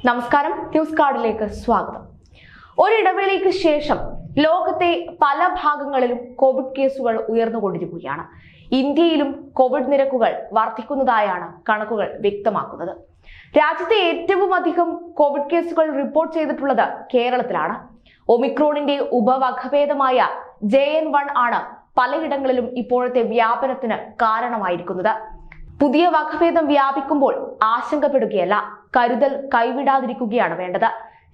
നമസ്കാരം, ന്യൂസ് കാർഡിലേക്ക് സ്വാഗതം. ഒരിടവേളയ്ക്ക് ശേഷം ലോകത്തെ പല ഭാഗങ്ങളിലും കോവിഡ് കേസുകൾ ഉയർന്നുകൊണ്ടിരിക്കുകയാണ്. ഇന്ത്യയിലും കോവിഡ് നിരക്കുകൾ വർദ്ധിക്കുന്നതായാണ് കണക്കുകൾ വ്യക്തമാക്കുന്നത്. രാജ്യത്തെ ഏറ്റവും അധികം കോവിഡ് കേസുകൾ റിപ്പോർട്ട് ചെയ്തിട്ടുള്ളത് കേരളത്തിലാണ്. ഒമിക്രോണിന്റെ ഉപവകഭേദമായ JN1 ആണ് പലയിടങ്ങളിലും ഇപ്പോഴത്തെ വ്യാപനത്തിന് കാരണമായിരിക്കുന്നത്. പുതിയ വകഭേദം വ്യാപിക്കുമ്പോൾ ആശങ്കപ്പെടുകയല്ല, കരുതൽ കൈവിടാതിരിക്കുകയാണ് വേണ്ടത്.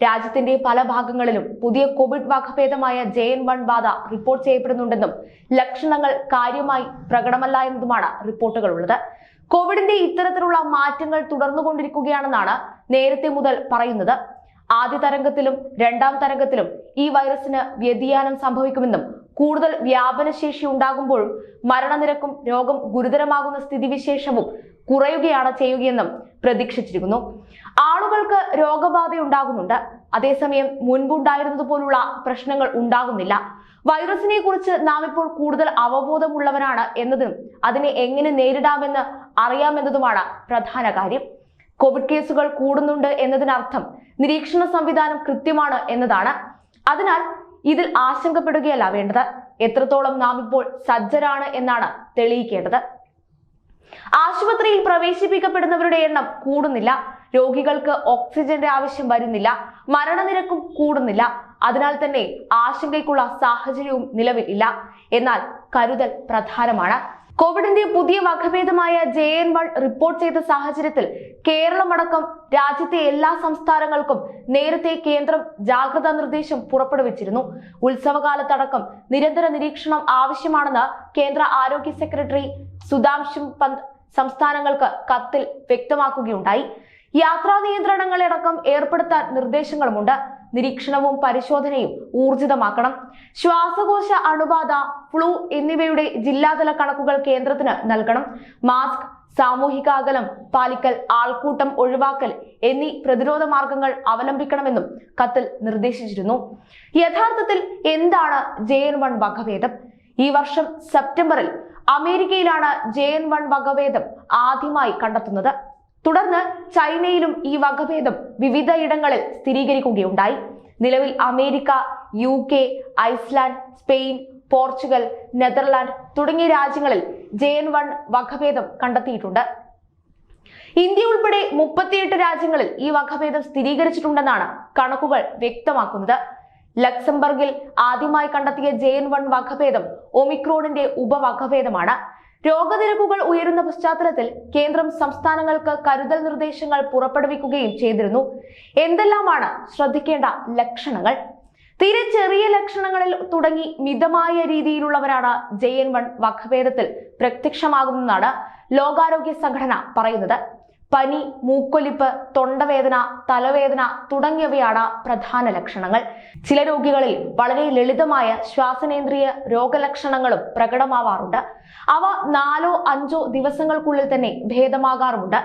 രാജ്യത്തിന്റെ പല ഭാഗങ്ങളിലും പുതിയ കോവിഡ് വകഭേദമായ JN1 ബാധ റിപ്പോർട്ട് ചെയ്യപ്പെടുന്നുണ്ടെന്നും ലക്ഷണങ്ങൾ കാര്യമായി പ്രകടമല്ല എന്നതുമാണ് റിപ്പോർട്ടുകൾ ഉള്ളത്. കോവിഡിന്റെ ഇത്തരത്തിലുള്ള മാറ്റങ്ങൾ തുടർന്നുകൊണ്ടിരിക്കുകയാണെന്നാണ് നേരത്തെ മുതൽ പറയുന്നത്. ആദ്യ തരംഗത്തിലും രണ്ടാം തരംഗത്തിലും ഈ വൈറസിന് വ്യതിയാനം സംഭവിക്കുമെന്നും കൂടുതൽ വ്യാപനശേഷി ഉണ്ടാകുമ്പോഴും മരണനിരക്കും രോഗം ഗുരുതരമാകുന്ന സ്ഥിതിവിശേഷവും കുറയുകയാണ് ചെയ്യുകയെന്നും പ്രതീക്ഷിച്ചിരിക്കുന്നു. ആളുകൾക്ക് രോഗബാധയുണ്ടാകുന്നുണ്ട്, അതേസമയം മുൻപുണ്ടായിരുന്നതുപോലുള്ള പ്രശ്നങ്ങൾ ഉണ്ടാകുന്നില്ല. വൈറസിനെ കുറിച്ച് നാം ഇപ്പോൾ കൂടുതൽ അവബോധമുള്ളവരാണ് എന്നതും അതിനെ എങ്ങനെ നേരിടാമെന്ന് അറിയാമെന്നതുമാണ് പ്രധാന കാര്യം. കോവിഡ് കേസുകൾ കൂടുന്നുണ്ട് എന്നതിനർത്ഥം നിരീക്ഷണ സംവിധാനം കൃത്യമാണ് എന്നതാണ്. അതിനാൽ ഇതിൽ ആശങ്കപ്പെടുകയല്ല വേണ്ടത്, എത്രത്തോളം നാം ഇപ്പോൾ സജ്ജരാണ് എന്നാണ് തെളിയിക്കേണ്ടത്. ആശുപത്രിയിൽ പ്രവേശിപ്പിക്കപ്പെടുന്നവരുടെ എണ്ണം കൂടുന്നില്ല, രോഗികൾക്ക് ഓക്സിജന്റെ ആവശ്യം വരുന്നില്ല, മരണനിരക്കും കൂടുന്നില്ല. അതിനാൽ തന്നെ ആശങ്കയ്ക്കുള്ള സാഹചര്യവും നിലവിൽ ഇല്ല. എന്നാൽ കരുതൽ പ്രധാനമാണ്. കോവിഡിന്റെ പുതിയ വകഭേദമായ JN1 റിപ്പോർട്ട് ചെയ്ത സാഹചര്യത്തിൽ കേരളമടക്കം രാജ്യത്തെ എല്ലാ സംസ്ഥാനങ്ങൾക്കും നേരത്തെ കേന്ദ്രം ജാഗ്രതാ നിർദ്ദേശം പുറപ്പെടുവിച്ചിരുന്നു. ഉത്സവകാലത്തടക്കം നിരന്തര നിരീക്ഷണം ആവശ്യമാണെന്ന് കേന്ദ്ര ആരോഗ്യ സെക്രട്ടറി സുധാംശു പന്ത് സംസ്ഥാനങ്ങൾക്ക് കത്തിൽ വ്യക്തമാക്കുകയുണ്ടായി. യാത്രാ നിയന്ത്രണങ്ങളടക്കം ഏർപ്പെടുത്താൻ നിർദ്ദേശങ്ങളുമുണ്ട്. നിരീക്ഷണവും പരിശോധനയും ഊർജിതമാക്കണം. ശ്വാസകോശ അണുബാധ, ഫ്ലൂ എന്നിവയുടെ ജില്ലാതല കണക്കുകൾ കേന്ദ്രത്തിന് നൽകണം. മാസ്ക്, സാമൂഹിക അകലം പാലിക്കൽ, ആൾക്കൂട്ടം ഒഴിവാക്കൽ എന്നീ പ്രതിരോധ മാർഗങ്ങൾ അവലംബിക്കണമെന്നും കത്തിൽ നിർദ്ദേശിച്ചിരുന്നു. യഥാർത്ഥത്തിൽ എന്താണ് JN1 വകഭേദം? ഈ വർഷം സെപ്റ്റംബറിൽ അമേരിക്കയിലാണ് JN1 വകഭേദം ആദ്യമായി കണ്ടെത്തുന്നത്. തുടർന്ന് ചൈനയിലും ഈ വകഭേദം വിവിധ ഇടങ്ങളിൽ സ്ഥിരീകരിക്കുകയുണ്ടായി. നിലവിൽ America, UK, Iceland, Spain, Portugal, Netherland തുടങ്ങിയ രാജ്യങ്ങളിൽ JN1 വകഭേദം കണ്ടെത്തിയിട്ടുണ്ട്. ഇന്ത്യ ഉൾപ്പെടെ 38 രാജ്യങ്ങളിൽ ഈ വകഭേദം സ്ഥിരീകരിച്ചിട്ടുണ്ടെന്നാണ് കണക്കുകൾ വ്യക്തമാക്കുന്നത്. ലക്സംബർഗിൽ ആദ്യമായി കണ്ടെത്തിയ JN1 വകഭേദം ഒമിക്രോണിന്റെ ഉപവകഭേദമാണ്. രോഗനിരക്കുകൾ ഉയരുന്ന പശ്ചാത്തലത്തിൽ കേന്ദ്രം സംസ്ഥാനങ്ങൾക്ക് കരുതൽ നിർദ്ദേശങ്ങൾ പുറപ്പെടുവിക്കുകയും ചെയ്തിരുന്നു. എന്തെല്ലാമാണ് ശ്രദ്ധിക്കേണ്ട ലക്ഷണങ്ങൾ? തീരെ ചെറിയ ലക്ഷണങ്ങളിൽ തുടങ്ങി മിതമായ രീതിയിലുള്ളവരാണ് JN1 വകഭേദത്തിൽ പ്രത്യക്ഷമാകുന്നതെന്നാണ് ലോകാരോഗ്യ സംഘടന പറയുന്നത്. പനി, മൂക്കൊലിപ്പ്, തൊണ്ടവേദന, തലവേദന തുടങ്ങിയവയാണ് പ്രധാന ലക്ഷണങ്ങൾ. ചില രോഗികളിൽ വളരെ ലളിതമായ ശ്വാസനേന്ദ്രിയ രോഗലക്ഷണങ്ങളും പ്രകടമാവാറുണ്ട്. അവ 4-5 ദിവസങ്ങൾക്കുള്ളിൽ തന്നെ ഭേദമാകാറുമുണ്ട്.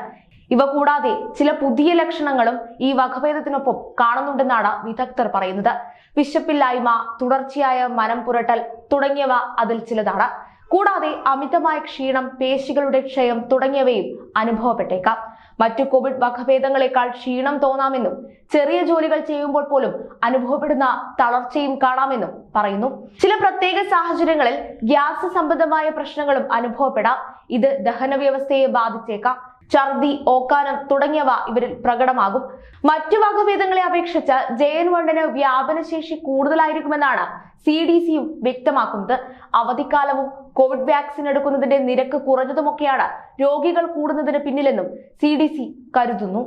ഇവ കൂടാതെ ചില പുതിയ ലക്ഷണങ്ങളും ഈ വകഭേദത്തിനൊപ്പം കാണുന്നുണ്ടെന്നാണ് വിദഗ്ധർ പറയുന്നത്. വിശപ്പില്ലായ്മ, തുടർച്ചയായ മനം പുരട്ടൽ തുടങ്ങിയവ അതിൽ ചിലതാണ്. കൂടാതെ അമിതമായ ക്ഷീണം, പേശികളുടെ ക്ഷയം തുടങ്ങിയവയും അനുഭവപ്പെട്ടേക്കാം. മറ്റു കോവിഡ് വകഭേദങ്ങളെക്കാൾ ക്ഷീണം തോന്നാമെന്നും ചെറിയ ജോലികൾ ചെയ്യുമ്പോൾ പോലും അനുഭവപ്പെടുന്ന തളർച്ചയും കാണാമെന്നും പറയുന്നു. ചില പ്രത്യേക സാഹചര്യങ്ങളിൽ ഗ്യാസ് സംബന്ധമായ പ്രശ്നങ്ങളും അനുഭവപ്പെടാം. ഇത് ദഹന വ്യവസ്ഥയെ ബാധിച്ചേക്കാം. ഛർദി, ഓക്കാനം തുടങ്ങിയവ ഇവരിൽ പ്രകടമാകും. മറ്റു വകഭേദങ്ങളെ അപേക്ഷിച്ച് JN1 വ്യാപനശേഷി കൂടുതലായിരിക്കുമെന്നാണ് CDCയും വ്യക്തമാക്കുന്നത്. അവധിക്കാലവും കോവിഡ് വാക്സിൻ എടുക്കുന്നതിന്റെ നിരക്ക് കുറഞ്ഞതുമൊക്കെയാണ് രോഗികൾ കൂടുന്നതിന് പിന്നിലെന്നും CDC കരുതുന്നു.